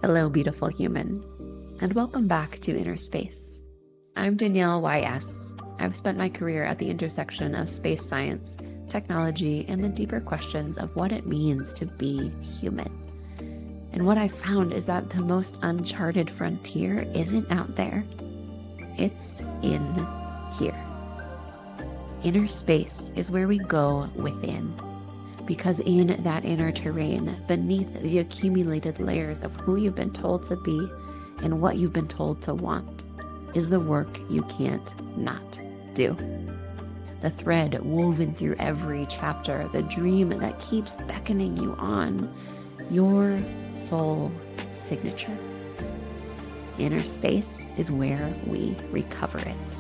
Hello, beautiful human, and welcome back to Inner Space. I'm Danielle YS. I've spent my career at the intersection of space science, technology, and the deeper questions of what it means to be human. And what I found is that the most uncharted frontier isn't out there, it's in here. Inner space is where we go within. Because in that inner terrain, beneath the accumulated layers of who you've been told to be and what you've been told to want, is the work you can't not do. The thread woven through every chapter, the dream that keeps beckoning you on, your soul signature. Inner space is where we recover it.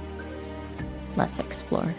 Let's explore.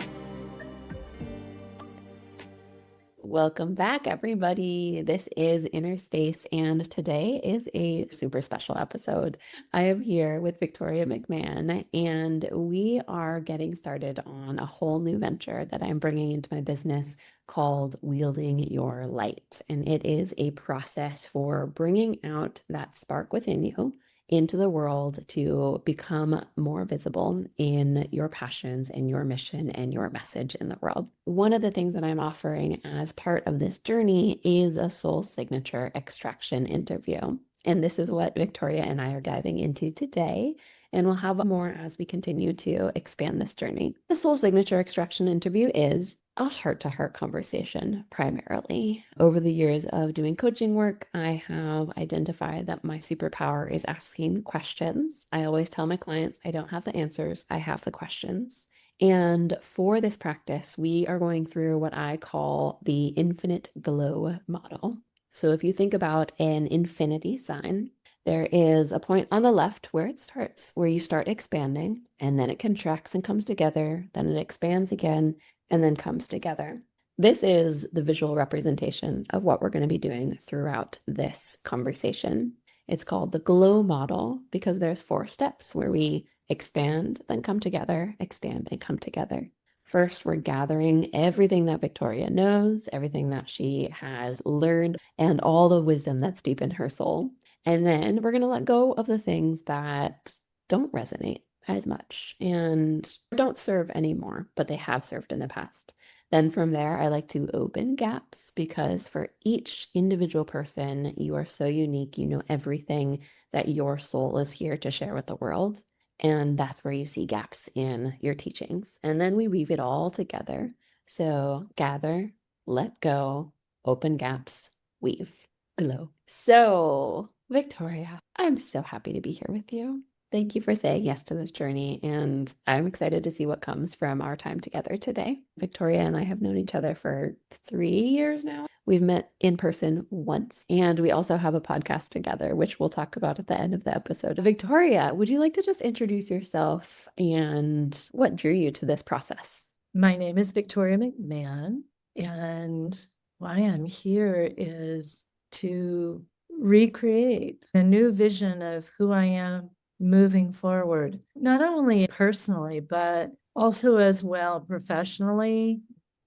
Welcome back, everybody. This is Inner Space, and today is a super special episode. I am here with Victoria McMahon, and we are getting started on a whole new venture that I'm bringing into my business called Wielding Your Light. And it is a process for bringing out that spark within you into the world to become more visible in your passions and your mission and your message in the world. One of the things that I'm offering as part of this journey is a soul signature extraction interview. And this is what Victoria and I are diving into today. And we'll have more as we continue to expand this journey. The soul signature extraction interview is a heart-to-heart conversation primarily. Over the years of doing coaching work, I have identified that my superpower is asking questions. I always tell my clients I don't have the answers, I have the questions. And for this practice, we are going through what I call the infinite glow model. So if you think about an infinity sign, there is a point on the left where it starts, where you start expanding, and then it contracts and comes together, then it expands again, and then comes together. This is the visual representation of what we're going to be doing throughout this conversation. It's called the glow model because there's 4 steps where we expand, then come together, expand, and come together. First, we're gathering everything that Victoria knows, everything that she has learned, and all the wisdom that's deep in her soul. And then we're going to let go of the things that don't resonate as much and don't serve anymore, but they have served in the past. Then from there, I like to open gaps because for each individual person, you are so unique. You know everything that your soul is here to share with the world. And that's where you see gaps in your teachings. And then we weave it all together. So gather, let go, open gaps, weave, glow. So, Victoria, I'm so happy to be here with you. Thank you for saying yes to this journey, and I'm excited to see what comes from our time together today. Victoria and I have known each other for 3 years now. We've met in person once, and we also have a podcast together, which we'll talk about at the end of the episode. Victoria, would you like to just introduce yourself and what drew you to this process? My name is Victoria McMahon, and why I'm here is to recreate a new vision of who I am moving forward, not only personally, but also as well professionally.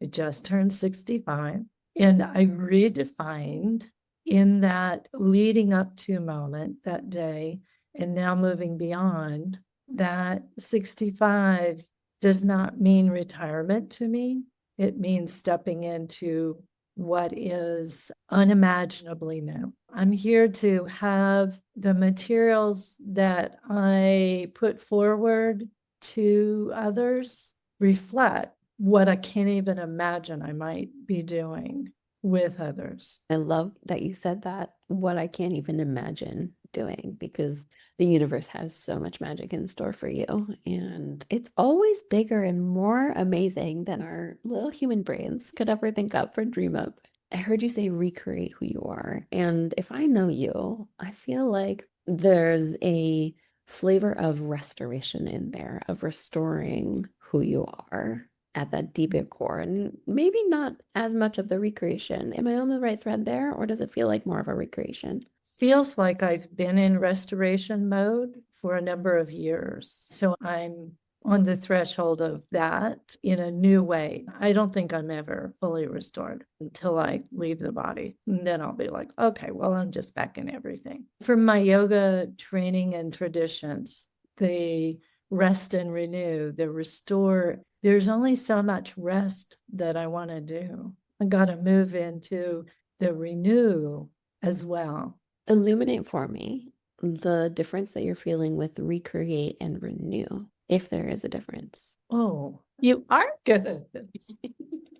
I just turned 65, and I redefined in that leading up to moment that day, and now moving beyond that 65 does not mean retirement to me. It means stepping into what is unimaginably new. I'm here to have the materials that I put forward to others reflect what I can't even imagine I might be doing with others. I love that you said that, what I can't even imagine doing, because the universe has so much magic in store for you. And it's always bigger and more amazing than our little human brains could ever think up or dream up. I heard you say recreate who you are. And if I know you, I feel like there's a flavor of restoration in there, of restoring who you are at that deeper core, and maybe not as much of the recreation. Am I on the right thread there, or does it feel like more of a recreation? Feels like I've been in restoration mode for a number of years. So I'm on the threshold of that in a new way. I don't think I'm ever fully restored until I leave the body. And then I'll be like, okay, well, I'm just back in everything. From my yoga training and traditions, the rest and renew, the restore, there's only so much rest that I want to do. I got to move into the renew as well. Illuminate for me the difference that you're feeling with recreate and renew, if there is a difference. Oh, you are good at this.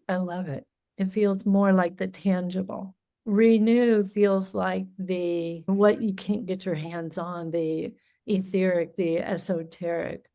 I love it. It feels more like the tangible. Renew feels like the what you can't get your hands on, the etheric, the esoteric,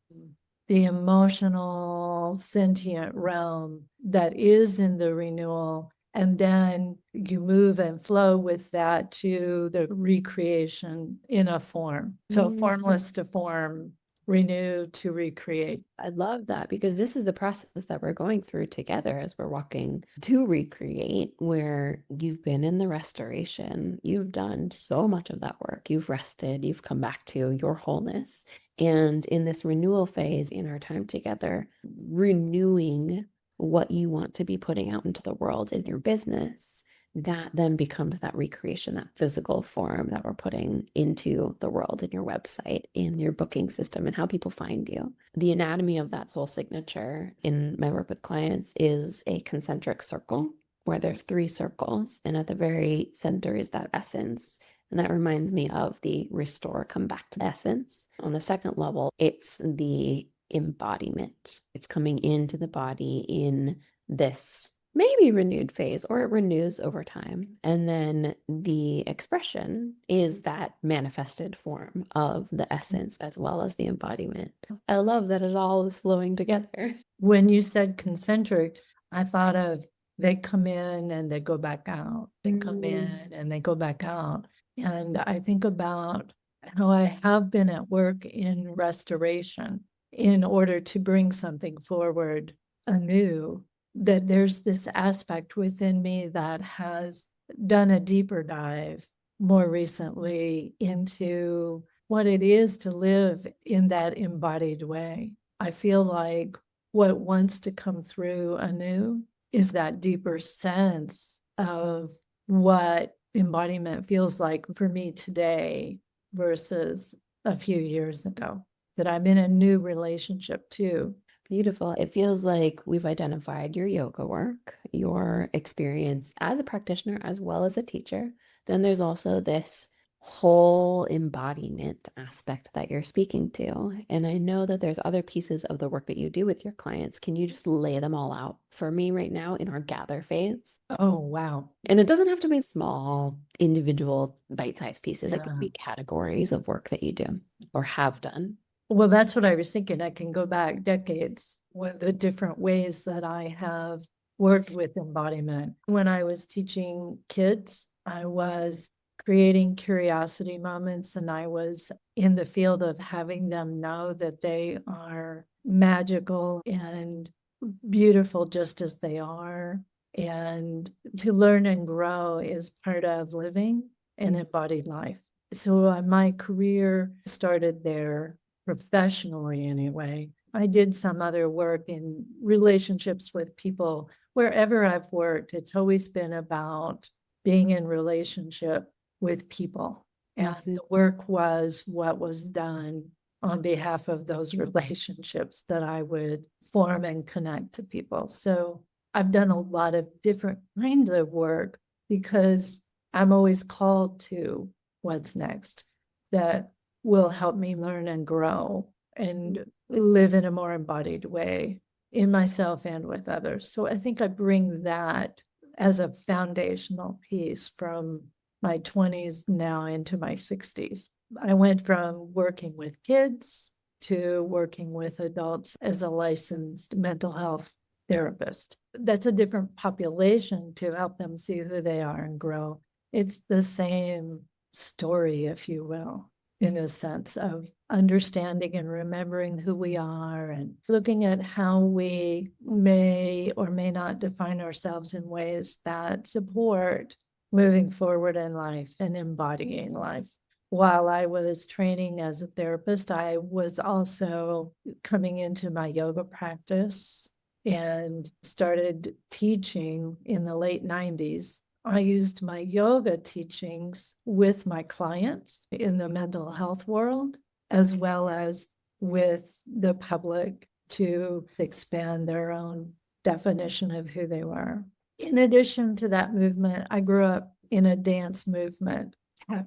the emotional, sentient realm that is in the renewal. And then you move and flow with that to the recreation in a form. So formless to form, renew to recreate. I love that because this is the process that we're going through together as we're walking to recreate, where you've been in the restoration. You've done so much of that work. You've rested, you've come back to your wholeness. And in this renewal phase, in our time together, renewing what you want to be putting out into the world in your business, that then becomes that recreation, that physical form that we're putting into the world in your website, in your booking system, and how people find you. The anatomy of that soul signature in my work with clients is a concentric circle where there's 3 circles, and at the very center is that essence. And that reminds me of the restore, come back to the essence. On the second level, it's the embodiment. It's coming into the body in this maybe renewed phase, or it renews over time. And then the expression is that manifested form of the essence as well as the embodiment. I love that it all is flowing together. When you said concentric, I thought of they come in and they go back out. They come in and they go back out. And I think about how I have been at work in restoration in order to bring something forward anew, that there's this aspect within me that has done a deeper dive more recently into what it is to live in that embodied way. I feel like what wants to come through anew is that deeper sense of what embodiment feels like for me today versus a few years ago, that I'm in a new relationship too. Beautiful. It feels like we've identified your yoga work, your experience as a practitioner as well as a teacher. Then there's also this whole embodiment aspect that you're speaking to. And I know that there's other pieces of the work that you do with your clients. Can you just lay them all out for me right now in our gather phase? Oh, wow. And it doesn't have to be small, individual, bite-sized pieces. It could Yeah. be categories of work that you do or have done. Well, that's what I was thinking. I can go back decades with the different ways that I have worked with embodiment. When I was teaching kids, I was creating curiosity moments, and I was in the field of having them know that they are magical and beautiful just as they are. And to learn and grow is part of living an embodied life. So my career started there professionally anyway. I did some other work in relationships with people. Wherever I've worked, it's always been about being in relationship with people. And the work was what was done on behalf of those relationships that I would form and connect to people. So I've done a lot of different kinds of work because I'm always called to what's next that will help me learn and grow and live in a more embodied way in myself and with others. So I think I bring that as a foundational piece from my 20s now into my 60s. I went from working with kids to working with adults as a licensed mental health therapist. That's a different population to help them see who they are and grow. It's the same story, if you will, in a sense of understanding and remembering who we are and looking at how we may or may not define ourselves in ways that support moving forward in life and embodying life. while I was training as a therapist, I was also coming into my yoga practice and started teaching in the late 90s. I used my yoga teachings with my clients in the mental health world, as well as with the public to expand their own definition of who they were. In addition to that movement, I grew up in a dance movement,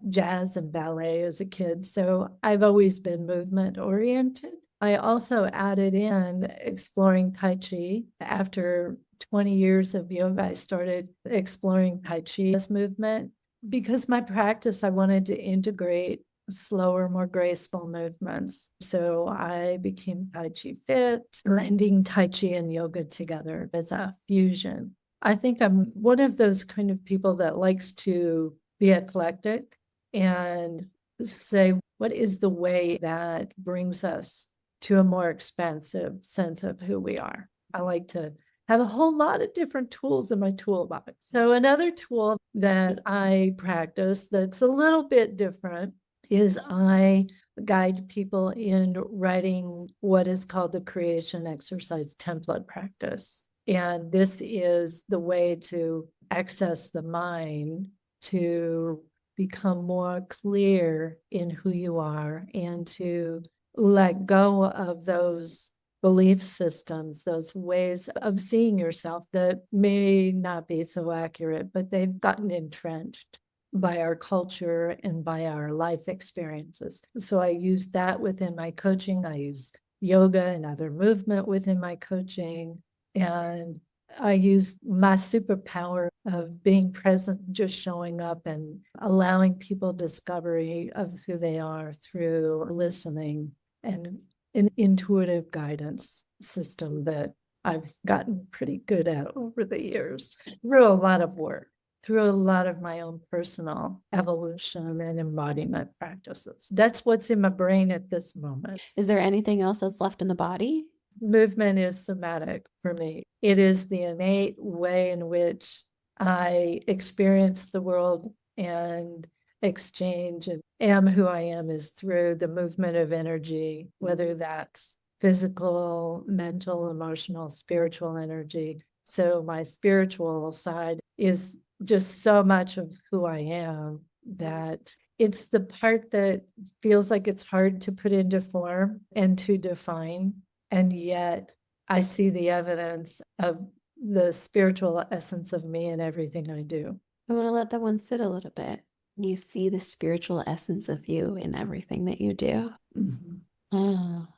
jazz and ballet as a kid. So I've always been movement oriented. I also added in exploring Tai Chi. After 20 years of yoga, I started exploring Tai Chi as movement because my practice, I wanted to integrate slower, more graceful movements. So I became Tai Chi Fit, blending Tai Chi and yoga together as a fusion. I think I'm one of those kind of people that likes to be eclectic and say, what is the way that brings us to a more expansive sense of who we are? I like to have a whole lot of different tools in my toolbox. So another tool that I practice that's a little bit different is I guide people in writing what is called the creation exercise template practice. And this is the way to access the mind to become more clear in who you are and to let go of those belief systems, those ways of seeing yourself that may not be so accurate, but they've gotten entrenched by our culture and by our life experiences. So I use that within my coaching. I use yoga and other movement within my coaching. And I use my superpower of being present, just showing up and allowing people discovery of who they are through listening and an intuitive guidance system that I've gotten pretty good at over the years through a lot of work, through a lot of my own personal evolution and embodiment practices. That's what's in my brain at this moment. Is there anything else that's left in the body? Movement is somatic for me. It is the innate way in which I experience the world and exchange and am who I am is through the movement of energy, whether that's physical, mental, emotional, spiritual energy. So my spiritual side is just so much of who I am that it's the part that feels like it's hard to put into form and to define. And yet I see the evidence of the spiritual essence of me in everything I do. I want to let that one sit a little bit. You see the spiritual essence of you in everything that you do. Mhm. Ah,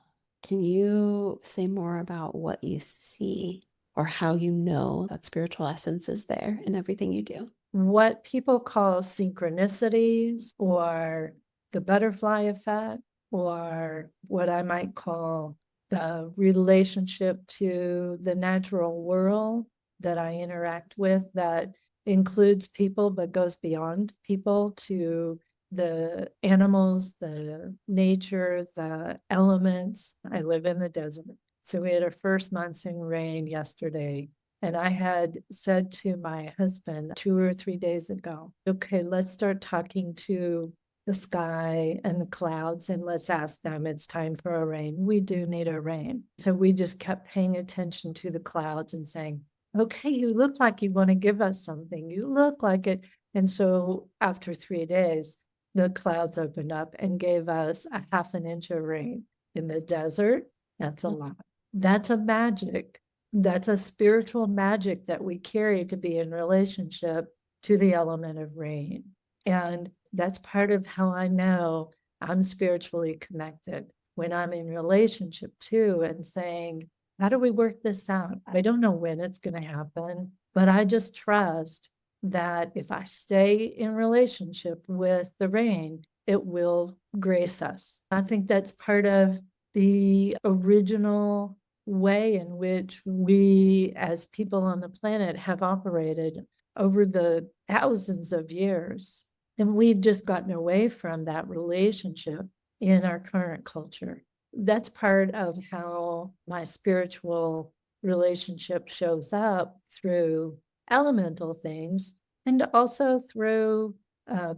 can you say more about what you see or how you know that spiritual essence is there in everything you do? What people call synchronicities or the butterfly effect, or what I might call the relationship to the natural world that I interact with that includes people but goes beyond people to the animals, the nature, the elements. I live in the desert. So we had our first monsoon rain yesterday. And I had said to my husband 2 or 3 days ago, okay, let's start talking to the sky and the clouds and let's ask them it's time for a rain. We do need a rain. So we just kept paying attention to the clouds and saying, okay, you look like you want to give us something. You look like it. And so after 3 days, the clouds opened up and gave us a half an inch of rain in the desert. That's a lot. That's a magic. That's a spiritual magic that we carry to be in relationship to the element of rain. And that's part of how I know I'm spiritually connected when I'm in relationship too and saying, how do we work this out? I don't know when it's going to happen, but I just trust that if I stay in relationship with the rain, it will grace us. I think that's part of the original way in which we as people on the planet have operated over the thousands of years. And we've just gotten away from that relationship in our current culture. That's part of how my spiritual relationship shows up through elemental things and also through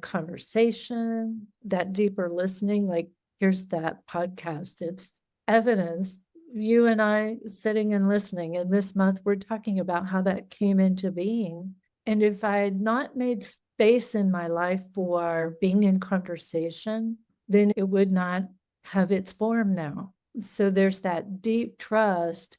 conversation, that deeper listening. Like, here's that podcast. It's evidence. You and I sitting and listening. And this month, we're talking about how that came into being. And if I had not made space in my life for being in conversation, then it would not have its form now. So there's that deep trust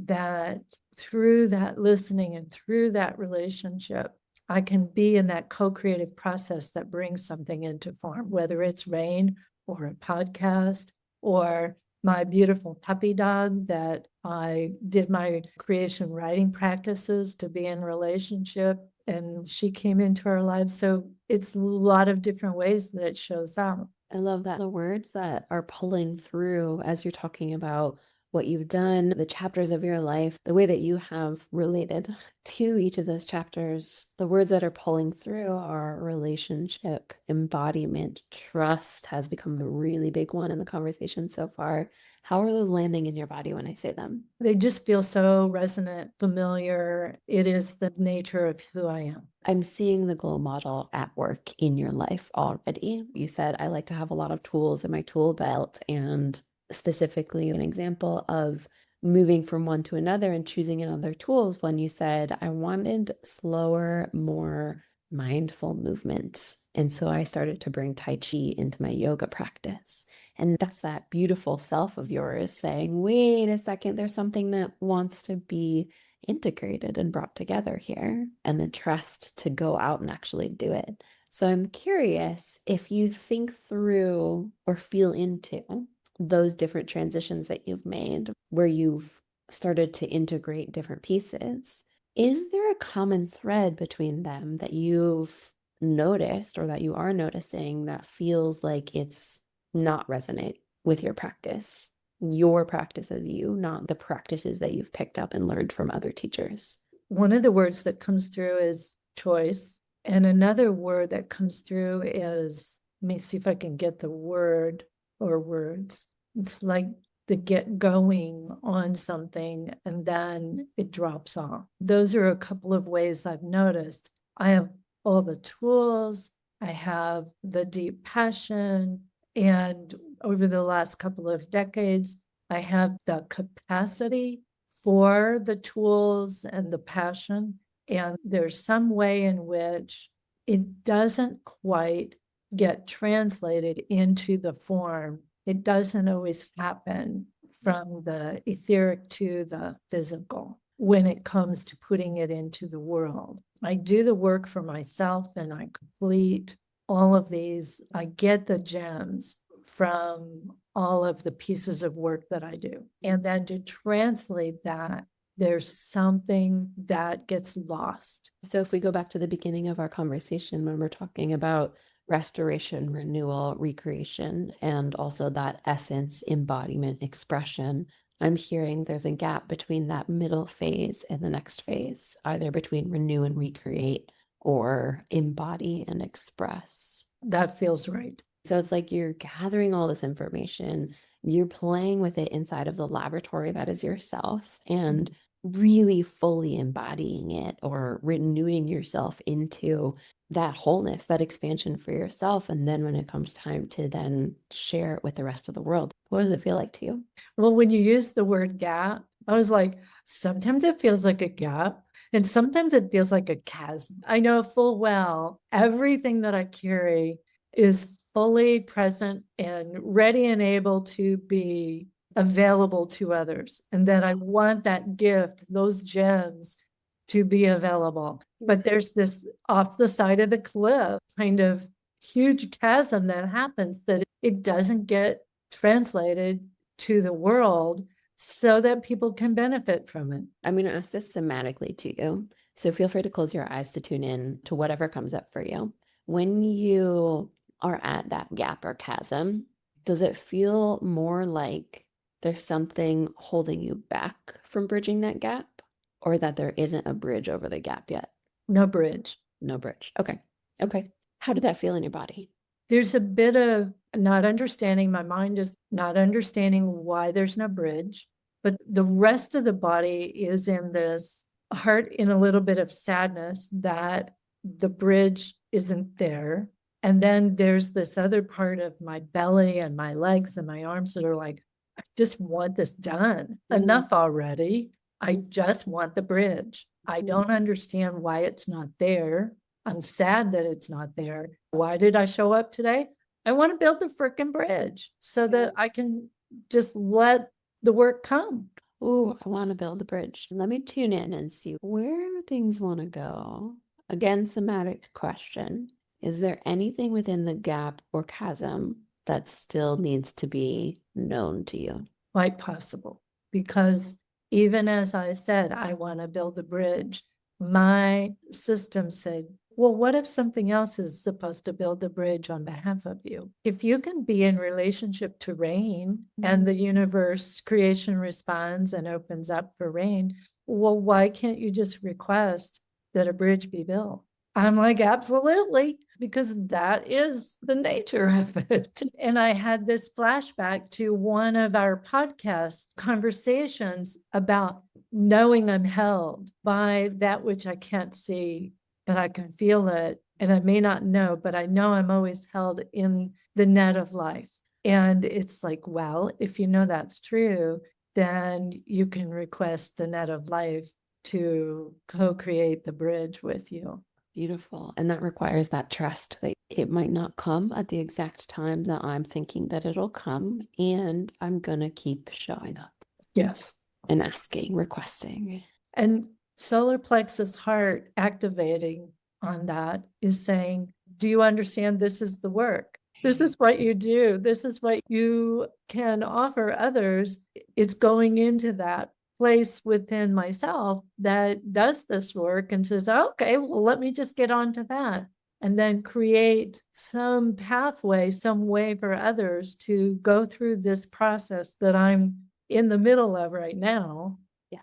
that through that listening and through that relationship, I can be in that co-creative process that brings something into form, whether it's rain or a podcast or my beautiful puppy dog that I did my creation writing practices to be in relationship, and she came into our lives. So it's a lot of different ways that it shows up. I love that the words that are pulling through as you're talking about what you've done, the chapters of your life, the way that you have related to each of those chapters, the words that are pulling through are relationship, embodiment, trust has become a really big one in the conversation so far. How are those landing in your body when I say them? They just feel so resonant, familiar. It is the nature of who I am. I'm seeing the glow model at work in your life already. You said, I like to have a lot of tools in my tool belt, and specifically an example of moving from one to another and choosing another tool when you said, I wanted slower, more mindful movement. And so I started to bring Tai Chi into my yoga practice. And that's that beautiful self of yours saying, wait a second, there's something that wants to be integrated and brought together here, and the trust to go out and actually do it. So I'm curious if you think through or feel into those different transitions that you've made where you've started to integrate different pieces. Is there a common thread between them that you've noticed or that you are noticing that feels like it's not resonate with your practice as you, not the practices that you've picked up and learned from other teachers? One of the words that comes through is choice. And another word that comes through is, let me see if I can get the word or words. It's like the get going on something and then it drops off. Those are a couple of ways I've noticed. I have all the tools, I have the deep passion, and over the last couple of decades, I have the capacity for the tools and the passion. And there's some way in which it doesn't quite get translated into the form. It doesn't always happen from the etheric to the physical when it comes to putting it into the world. I do the work for myself and I complete all of these. I get the gems from all of the pieces of work that I do. And then to translate that, there's something that gets lost. So if we go back to the beginning of our conversation when we're talking about restoration, renewal, recreation, and also that essence, embodiment, expression, I'm hearing there's a gap between that middle phase and the next phase, either between renew and recreate or embody and express. That feels right. So it's like you're gathering all this information, you're playing with it inside of the laboratory that is yourself, and really fully embodying it or renewing yourself into that wholeness, that expansion for yourself. And then when it comes time to then share it with the rest of the world, what does it feel like to you? Well, when you use the word gap, I was like, sometimes it feels like a gap and sometimes it feels like a chasm. I know full well everything that I carry is fully present and ready and able to be available to others. And that I want that gift, those gems, to be available. But there's this off the side of the cliff kind of huge chasm that happens that it doesn't get translated to the world so that people can benefit from it. I'm going to ask this somatically to you. So feel free to close your eyes to tune in to whatever comes up for you. When you are at that gap or chasm, does it feel more like there's something holding you back from bridging that gap, or that there isn't a bridge over the gap yet? No bridge. No bridge. Okay. Okay. How did that feel in your body? There's a bit of not understanding. My mind is not understanding why there's no bridge, but the rest of the body is in this heart in a little bit of sadness that the bridge isn't there. And then there's this other part of my belly and my legs and my arms that are like, I just want this done. Enough already. I just want the bridge. I don't understand why it's not there. I'm sad that it's not there. Why did I show up today? I want to build the freaking bridge so that I can just let the work come. Ooh, I want to build a bridge. Let me tune in and see where things want to go. Again, somatic question. Is there anything within the gap or chasm that still needs to be known to you? Quite possible, because even as I said, I want to build a bridge, my system said, well, what if something else is supposed to build the bridge on behalf of you? If you can be in relationship to rain and the universe creation responds and opens up for rain, well, why can't you just request that a bridge be built? I'm like, absolutely, because that is the nature of it. And I had this flashback to one of our podcast conversations about knowing I'm held by that which I can't see, but I can feel it. And I may not know, but I know I'm always held in the net of life. And it's like, well, if you know that's true, then you can request the net of life to co-create the bridge with you. Beautiful. And that requires that trust that it might not come at the exact time that I'm thinking that it'll come. And I'm going to keep showing up Yes. and asking, requesting. And solar plexus heart activating on that is saying, do you understand this is the work? This is what you do. This is what you can offer others. It's going into that place within myself that does this work and says, okay, well, let me just get on to that. And then create some pathway, some way for others to go through this process that I'm in the middle of right now. Yeah.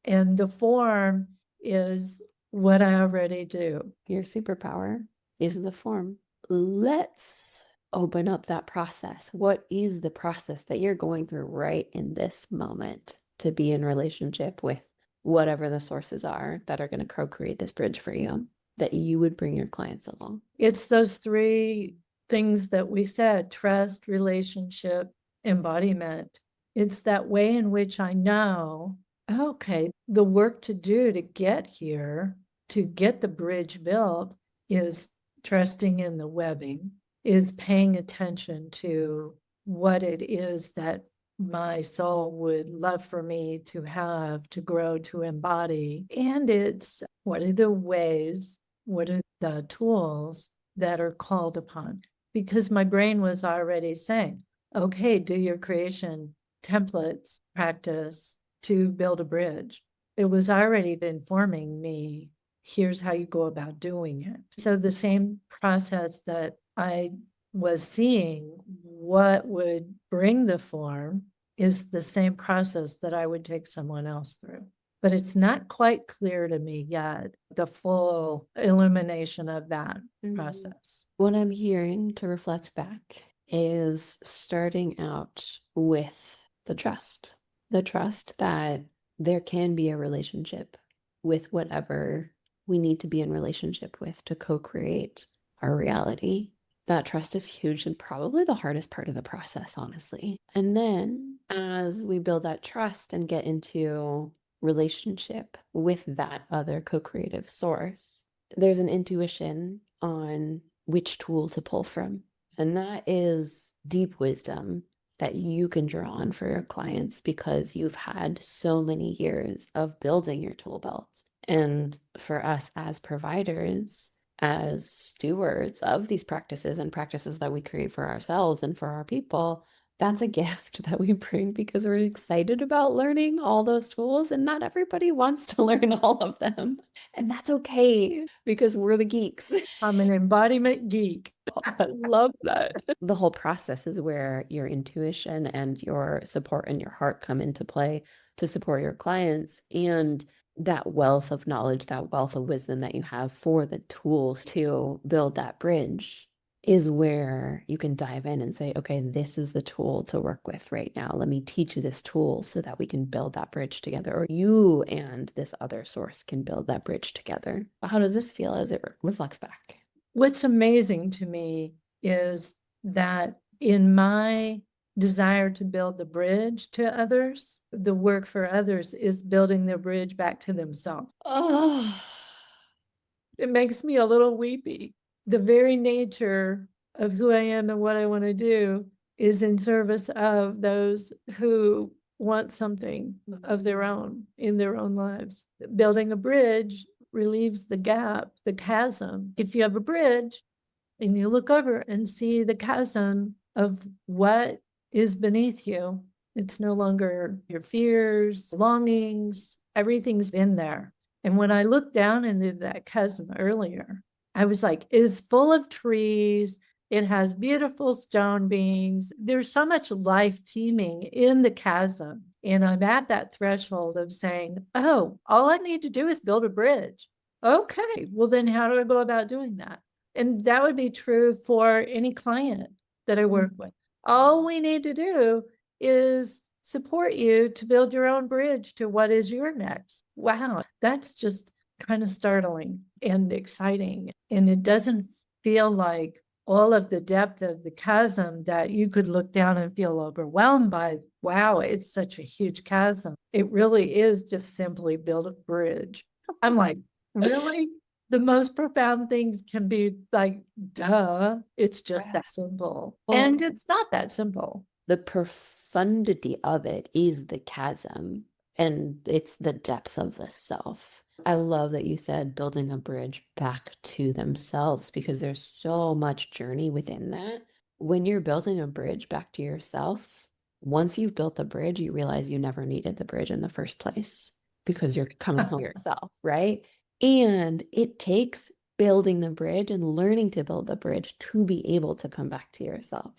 And the form is what I already do. Your superpower is the form. Let's open up that process. What is the process that you're going through right in this moment to be in relationship with whatever the sources are that are going to co-create this bridge for you, that you would bring your clients along? It's those three things that we said: trust, relationship, embodiment. It's that way in which I know, okay, the work to do to get here, to get the bridge built, is trusting in the webbing, is paying attention to what it is that my soul would love for me to have, to grow, to embody. And it's what are the ways, what are the tools that are called upon? Because my brain was already saying, okay, do your creation templates practice to build a bridge. It was already informing me, here's how you go about doing it. So the same process that I was seeing what would bring the form is the same process that I would take someone else through. But it's not quite clear to me yet, the full illumination of that process. What I'm hearing, to reflect back, is starting out with the trust that there can be a relationship with whatever we need to be in relationship with to co-create our reality. That trust is huge and probably the hardest part of the process, honestly. And then as we build that trust and get into relationship with that other co-creative source, there's an intuition on which tool to pull from. And that is deep wisdom that you can draw on for your clients because you've had so many years of building your tool belt. And for us as providers, as stewards of these practices and practices that we create for ourselves and for our people, that's a gift that we bring because we're excited about learning all those tools, and not everybody wants to learn all of them. And that's okay because we're the geeks. I'm an embodiment geek. I love that. The whole process is where your intuition and your support and your heart come into play to support your clients, and that wealth of knowledge, that wealth of wisdom that you have for the tools to build that bridge is where you can dive in and say, okay, this is the tool to work with right now. Let me teach you this tool so that we can build that bridge together, or you and this other source can build that bridge together. How does this feel as it reflects back? What's amazing to me is that in my desire to build the bridge to others, the work for others is building the bridge back to themselves. Oh, It makes me a little weepy. The very nature of who I am and what I want to do is in service of those who want something of their own in their own lives. Building a bridge relieves the gap, the chasm. If you have a bridge and you look over and see the chasm of what is beneath you, it's no longer your fears, longings, everything's in there. And when I looked down into that chasm earlier, I was like, it's full of trees. It has beautiful stone beings. There's so much life teeming in the chasm. And I'm at that threshold of saying, oh, all I need to do is build a bridge. Okay, well, then how do I go about doing that? And that would be true for any client that I work with. All we need to do is support you to build your own bridge to what is your next. Wow, that's just kind of startling and exciting. And it doesn't feel like all of the depth of the chasm that you could look down and feel overwhelmed by. Wow, it's such a huge chasm. It really is just simply build a bridge. I'm like, really? The most profound things can be like, duh, it's just that simple. Well, and it's not that simple. the profundity of it is the chasm, and it's the depth of the self. I love that you said building a bridge back to themselves because there's so much journey within that. When you're building a bridge back to yourself, once you've built the bridge, you realize you never needed the bridge in the first place because you're coming home yourself, right? And it takes building the bridge and learning to build the bridge to be able to come back to yourself.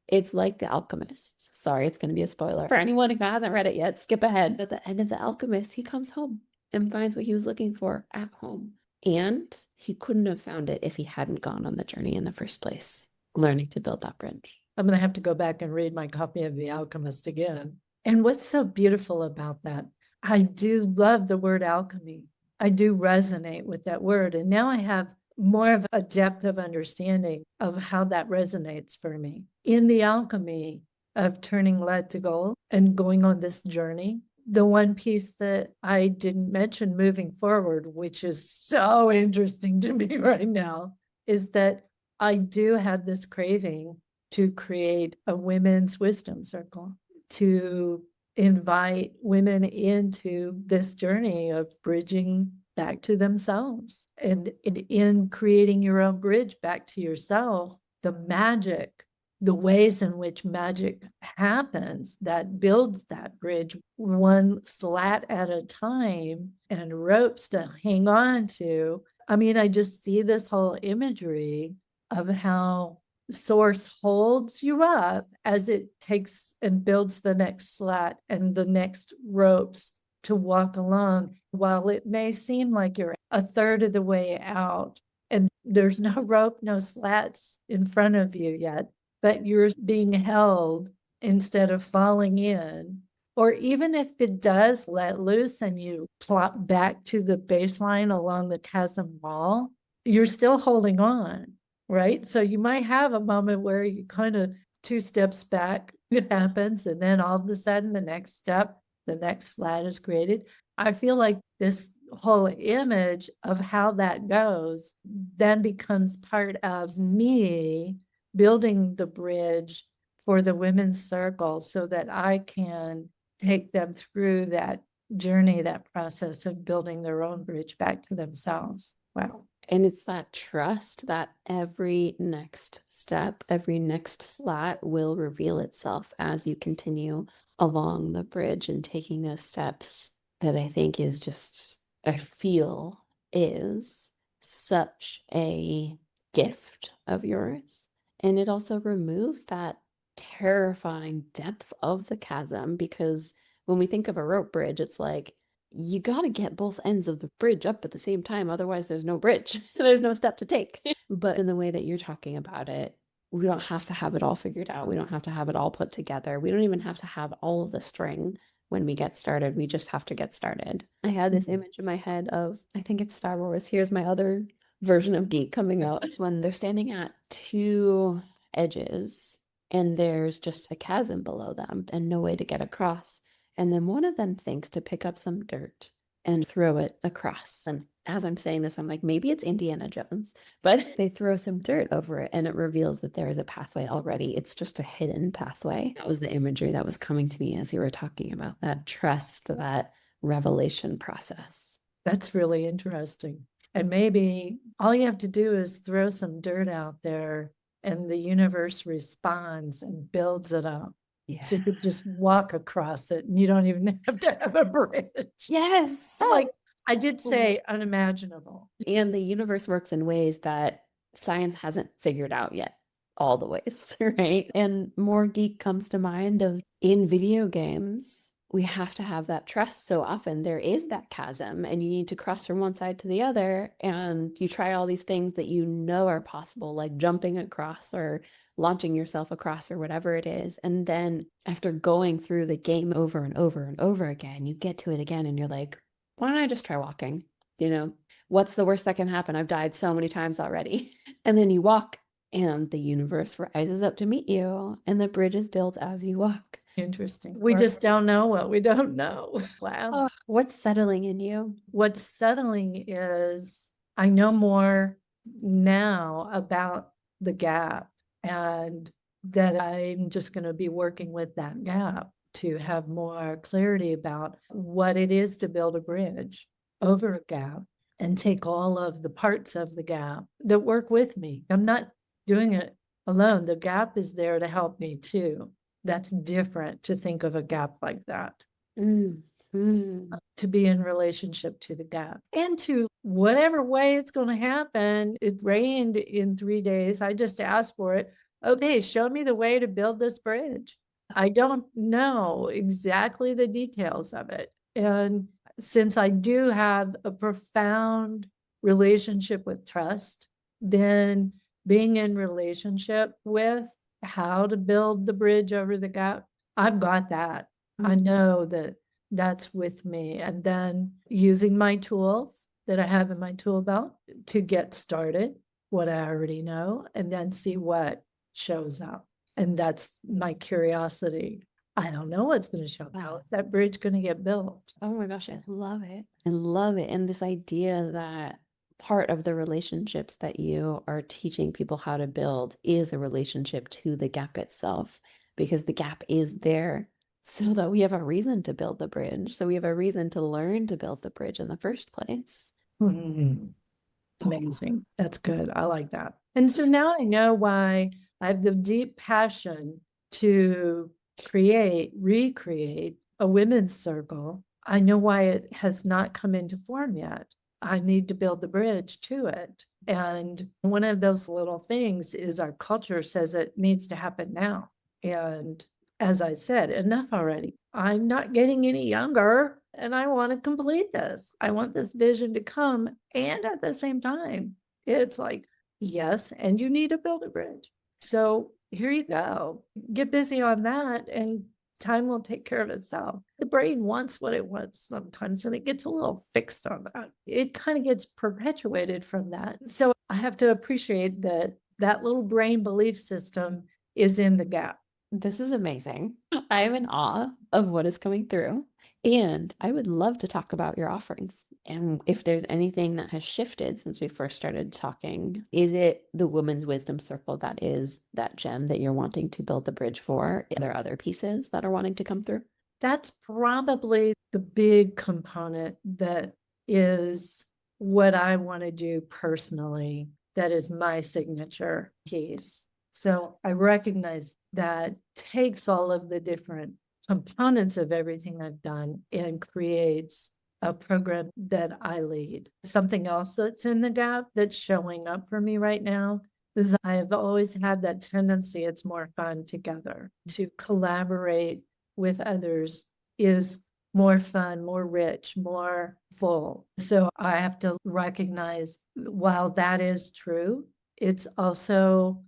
It's like The Alchemist. Sorry, it's going to be a spoiler. For anyone who hasn't read it yet, skip ahead. At the end of The Alchemist, he comes home and finds what he was looking for at home. And he couldn't have found it if he hadn't gone on the journey in the first place, learning to build that bridge. I'm going to have to go back and read my copy of The Alchemist again. And what's so beautiful about that, I do love the word alchemy. I do resonate with that word. And now I have more of a depth of understanding of how that resonates for me. In the alchemy of turning lead to gold and going on this journey, the one piece that I didn't mention moving forward, which is so interesting to me right now, is that I do have this craving to create a women's wisdom circle, to invite women into this journey of bridging back to themselves. And in creating your own bridge back to yourself, the magic, the ways in which magic happens that builds that bridge one slat at a time and ropes to hang on to. I mean, I just see this whole imagery of how source holds you up as it takes and builds the next slat and the next ropes to walk along. While it may seem like you're a third of the way out and there's no rope, no slats in front of you yet, but you're being held instead of falling in. Or even if it does let loose and you plop back to the baseline along the chasm wall, you're still holding on, right? So you might have a moment where you kind of two steps back, it happens, and then all of a sudden the next step, the next slat is created. I feel like this whole image of how that goes then becomes part of me building the bridge for the women's circle so that I can take them through that journey, that process of building their own bridge back to themselves. Wow. And it's that trust that every next step, every next slat will reveal itself as you continue along the bridge and taking those steps that I think is just, I feel is such a gift of yours. And it also removes that terrifying depth of the chasm because when we think of a rope bridge, it's like, you got to get both ends of the bridge up at the same time. Otherwise, there's no bridge. There's no step to take. But in the way that you're talking about it, we don't have to have it all figured out. We don't have to have it all put together. We don't even have to have all of the string when we get started. We just have to get started. I had this image in my head of, I think it's Star Wars. Here's my other version of geek coming out when they're standing at two edges and there's just a chasm below them and no way to get across. And then one of them thinks to pick up some dirt and throw it across. And as I'm saying this, I'm like, maybe it's Indiana Jones, but they throw some dirt over it and it reveals that there is a pathway already. It's just a hidden pathway. That was the imagery that was coming to me as you were talking about that trust, that revelation process. That's really interesting. And maybe all you have to do is throw some dirt out there and the universe responds and builds it up. Yeah. So you could just walk across it and you don't even have to have a bridge. Yes. Like I did say unimaginable. And the universe works in ways that science hasn't figured out yet, all the ways, right? And more geek comes to mind of in video games, we have to have that trust. So often there is that chasm and you need to cross from one side to the other. And you try all these things that you know are possible, like jumping across or launching yourself across or whatever it is. And then after going through the game over and over and over again, you get to it again and you're like, why don't I just try walking? You know, what's the worst that can happen? I've died so many times already. And then you walk and the universe rises up to meet you and the bridge is built as you walk. Interesting. We just don't know what we don't know. Wow. Oh, what's settling in you? What's settling is I know more now about the gap and that I'm just going to be working with that gap to have more clarity about what it is to build a bridge over a gap and take all of the parts of the gap that work with me. I'm not doing it alone. The gap is there to help me too. That's different to think of a gap like that. To be in relationship to the gap and to whatever way it's going to happen. It rained in 3 days. I just asked for it. Okay, show me the way to build this bridge. I don't know exactly the details of it. And since I do have a profound relationship with trust, then being in relationship with how to build the bridge over the gap, I've got that. I know that that's with me. And then using my tools that I have in my tool belt to get started, what I already know, and then see what shows up. And that's my curiosity. I don't know what's going to show up. How is that bridge going to get built? Oh my gosh, I love it. I love it. And this idea that part of the relationships that you are teaching people how to build is a relationship to the gap itself, because the gap is there so that we have a reason to build the bridge. So we have a reason to learn to build the bridge in the first place. Amazing. That's good. I like that. And so now I know why I have the deep passion to recreate a women's circle. I know why it has not come into form yet. I need to build the bridge to it. And one of those little things is our culture says it needs to happen now. And as I said, enough already. I'm not getting any younger and I want to complete this. I want this vision to come. And at the same time, it's like, yes, and you need to build a bridge. So here you go. Get busy on that and time will take care of itself. The brain wants what it wants sometimes, and it gets a little fixed on that. It kind of gets perpetuated from that. So I have to appreciate that that little brain belief system is in the gap. This is amazing. I am in awe of what is coming through. And I would love to talk about your offerings. And if there's anything that has shifted since we first started talking, is it the Women's Wisdom Circle that is that gem that you're wanting to build the bridge for? Are there other pieces that are wanting to come through? That's probably the big component that is what I want to do personally. That is my signature piece. So I recognize that takes all of the different components of everything I've done and creates a program that I lead. Something else that's in the gap that's showing up for me right now is I've always had that tendency, it's more fun together. To collaborate with others is more fun, more rich, more full. So I have to recognize while that is true, it's also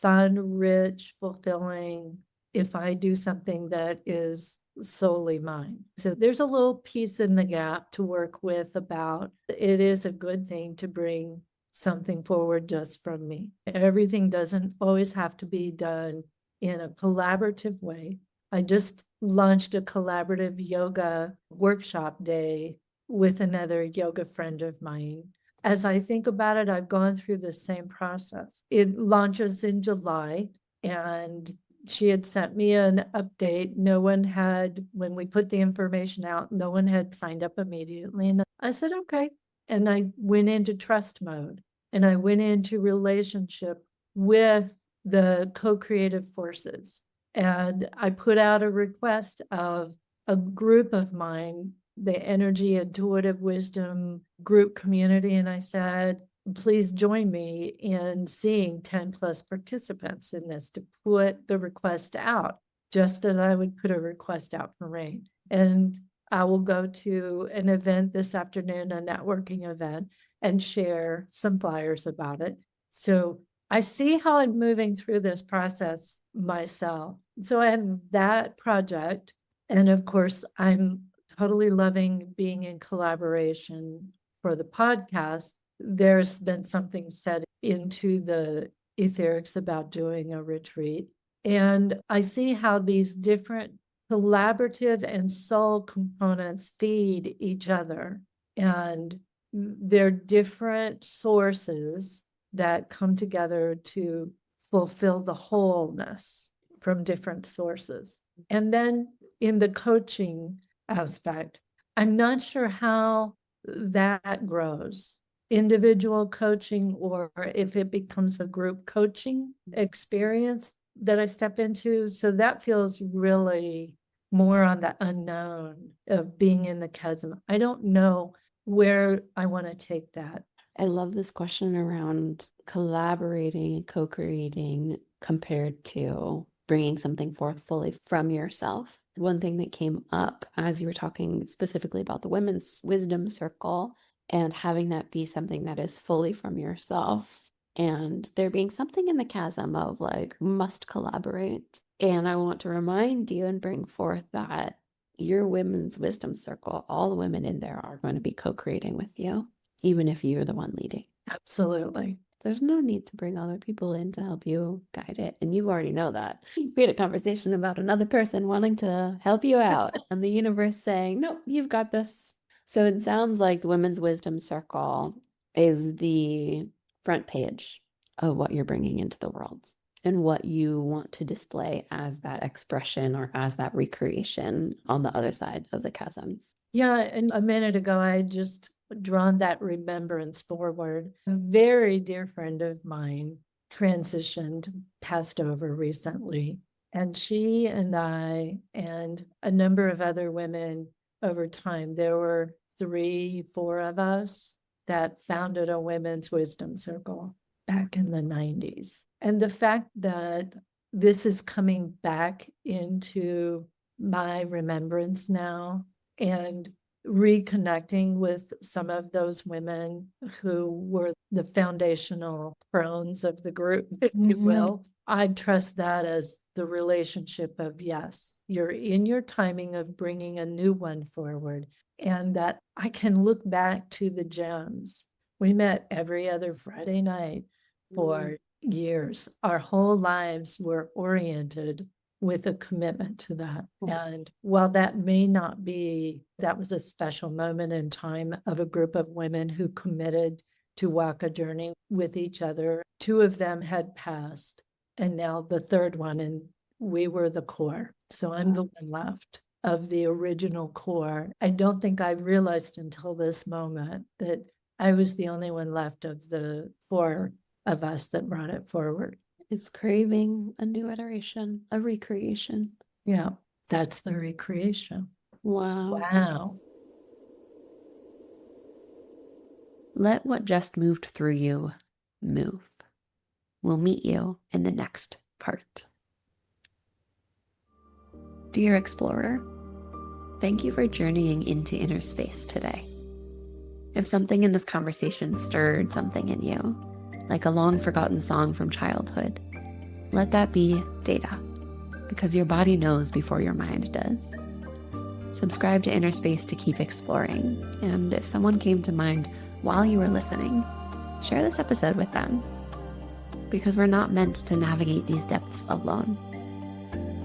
fun, rich, fulfilling if I do something that is solely mine. So there's a little piece in the gap to work with about it is a good thing to bring something forward just from me. Everything doesn't always have to be done in a collaborative way. I just launched a collaborative yoga workshop day with another yoga friend of mine. As I think about it, I've gone through the same process. It launches in July, and she had sent me an update. No one had, when we put the information out, no one had signed up immediately. And I said, okay. And I went into trust mode, and I went into relationship with the co-creative forces. And I put out a request of a group of mine, the Energy Intuitive Wisdom group community. And I said, please join me in seeing 10 plus participants in this, to put the request out, just as I would put a request out for rain. And I will go to an event this afternoon, a networking event, and share some flyers about it. So I see how I'm moving through this process myself. So I have that project. And of course, I'm totally loving being in collaboration for the podcast. There's been something said into the etherics about doing a retreat. And I see how these different collaborative and soul components feed each other. And they're different sources that come together to fulfill the wholeness from different sources. And then in the coaching aspect, I'm not sure how that grows, individual coaching, or if it becomes a group coaching experience that I step into. So that feels really more on the unknown of being in the chasm. I don't know where I want to take that. I love this question around collaborating, co-creating compared to bringing something forth fully from yourself. One thing that came up as you were talking specifically about the women's wisdom circle and having that be something that is fully from yourself, and there being something in the chasm of like, must collaborate. And I want to remind you and bring forth that your women's wisdom circle, all the women in there are going to be co-creating with you, even if you're the one leading. Absolutely. There's no need to bring other people in to help you guide it. And you already know that. We had a conversation about another person wanting to help you out and the universe saying, nope, you've got this. So it sounds like the Women's Wisdom Circle is the front page of what you're bringing into the world and what you want to display as that expression or as that recreation on the other side of the chasm. Yeah, and a minute ago, I just drawn that remembrance forward. A very dear friend of mine transitioned, passed over recently, and she and I and a number of other women over time, there were 3-4 of us that founded a women's wisdom circle back in the 90s. And the fact that this is coming back into my remembrance now, and reconnecting with some of those women who were the foundational crones of the group, if you will. I trust that as the relationship of, yes, you're in your timing of bringing a new one forward, and that I can look back to the gems. We met every other Friday night for years. Our whole lives were oriented with a commitment to that. And while that may not be, that was a special moment in time of a group of women who committed to walk a journey with each other. 2 of them had passed, and now the third one, and we were the core. So I'm the one left of the original core. I don't think I realized until this moment that I was the only one left of the 4 of us that brought it forward. It's craving a new iteration, a recreation. Yeah, that's the recreation. Wow. Wow. Let what just moved through you move. We'll meet you in the next part. Dear Explorer, thank you for journeying into inner space today. If something in this conversation stirred something in you, like a long forgotten song from childhood, let that be data, because your body knows before your mind does. Subscribe to Inner Space to keep exploring, and if someone came to mind while you were listening, share this episode with them, because we're not meant to navigate these depths alone.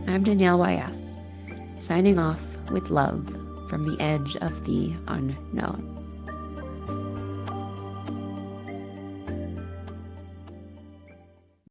I'm Danielle YS, signing off with love from the edge of the unknown.